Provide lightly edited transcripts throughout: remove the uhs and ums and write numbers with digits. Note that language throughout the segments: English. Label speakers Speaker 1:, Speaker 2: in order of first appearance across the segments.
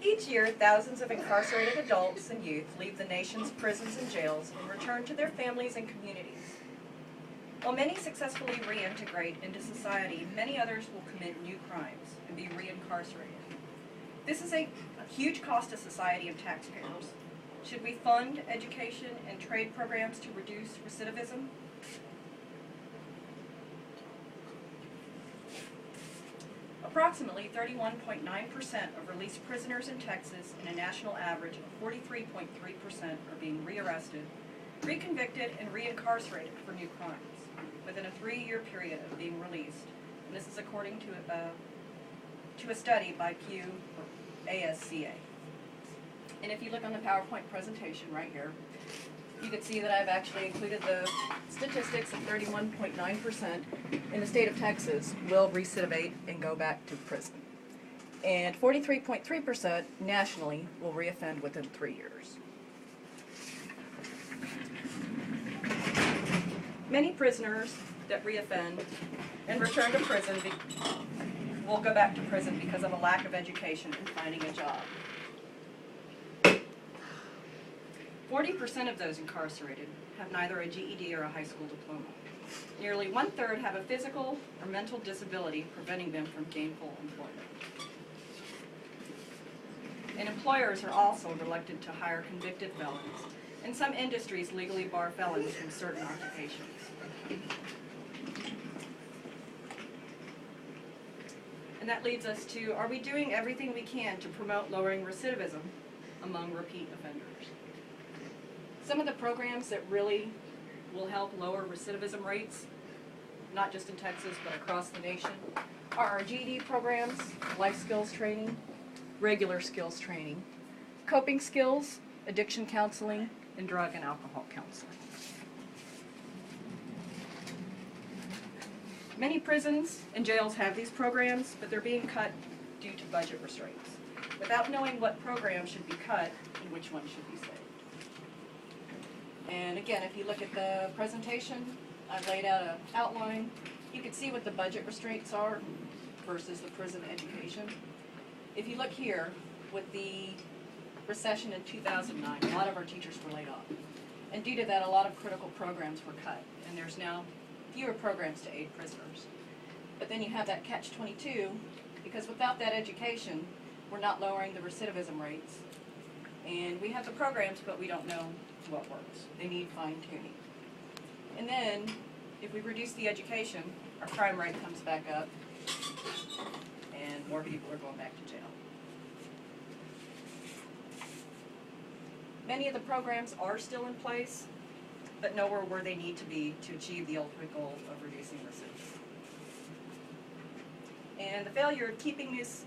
Speaker 1: Each year, thousands of incarcerated adults and youth leave the nation's prisons and jails and return to their families and communities. While many successfully reintegrate into society, many others will commit new crimes and be reincarcerated. This is a huge cost to society and taxpayers. Should we fund education and trade programs to reduce recidivism? Approximately 31.9% of released prisoners in Texas, and a national average of 43.3%, are being rearrested, reconvicted, and reincarcerated for new crimes within a 3-year period of being released. And this is according to a study by Pew ASCA. And if you look on the PowerPoint presentation right here, you can see that I've actually included the statistics of 31.9% in the state of Texas will recidivate and go back to prison. And 43.3% nationally will reoffend within 3 years. Many prisoners that reoffend and return to prison will go back to prison because of a lack of education and finding a job. 40% of those incarcerated have neither a GED or a high school diploma. Nearly 1/3 have a physical or mental disability preventing them from gainful employment. And employers are also reluctant to hire convicted felons, and some industries legally bar felons from certain occupations. And that leads us to, are we doing everything we can to promote lowering recidivism among repeat offenders? Some of the programs that really will help lower recidivism rates, not just in Texas but across the nation, are our GED programs, life skills training, regular skills training, coping skills, addiction counseling, and drug and alcohol counseling. Many prisons and jails have these programs, but they're being cut due to budget restraints, without knowing what programs should be cut and which ones should be saved. And again, if you look at the presentation, I've laid out an outline. You can see what the budget restraints are versus the prison education. If you look here, with the recession in 2009, a lot of our teachers were laid off. And due to that, a lot of critical programs were cut, and there's now fewer programs to aid prisoners. But then you have that catch-22, because without that education, we're not lowering the recidivism rates. And we have the programs, but we don't know what works. They need fine-tuning. And then, if we reduce the education, our crime rate comes back up, and more people are going back to jail. Many of the programs are still in place, but nowhere where they need to be to achieve the ultimate goal of reducing recidivism. And the failure of keeping these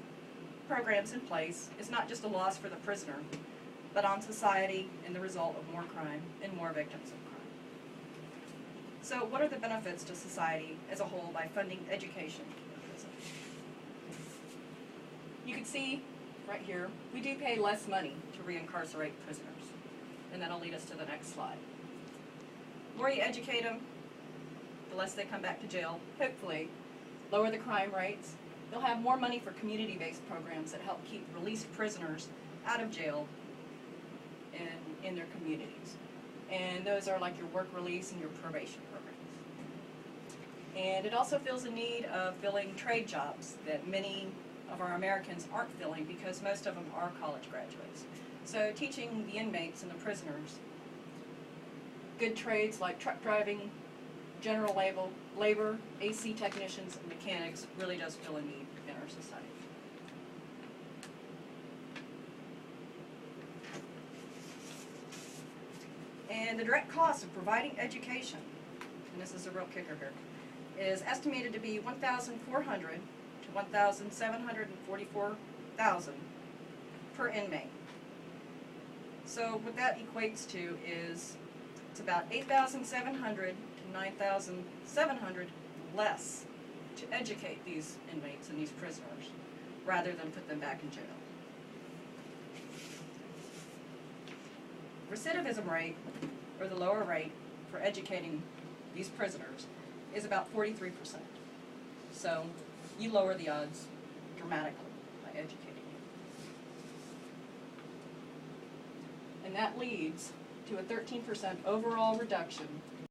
Speaker 1: programs in place is not just a loss for the prisoner, but on society and the result of more crime and more victims of crime. So what are the benefits to society as a whole by funding education in prison? You can see right here, we do pay less money to reincarcerate prisoners, and that'll lead us to the next slide. The more you educate them, the less they come back to jail, hopefully lower the crime rates. They'll have more money for community-based programs that help keep released prisoners out of jail and in their communities. And those are like your work release and your probation programs. And it also fills a need of filling trade jobs that many of our Americans aren't filling because most of them are college graduates. So teaching the inmates and the prisoners good trades like truck driving, general labor, AC technicians, and mechanics really does fill a need in our society. And the direct cost of providing education, and this is a real kicker here, is estimated to be $1,400 to $1,744,000 per inmate. So what that equates to is it's about $8,700 to $9,700 less to educate these inmates and these prisoners rather than put them back in jail. Recidivism rate, or the lower rate for educating these prisoners, is about 43%. So you lower the odds dramatically by educating them. that leads to a 13% overall reduction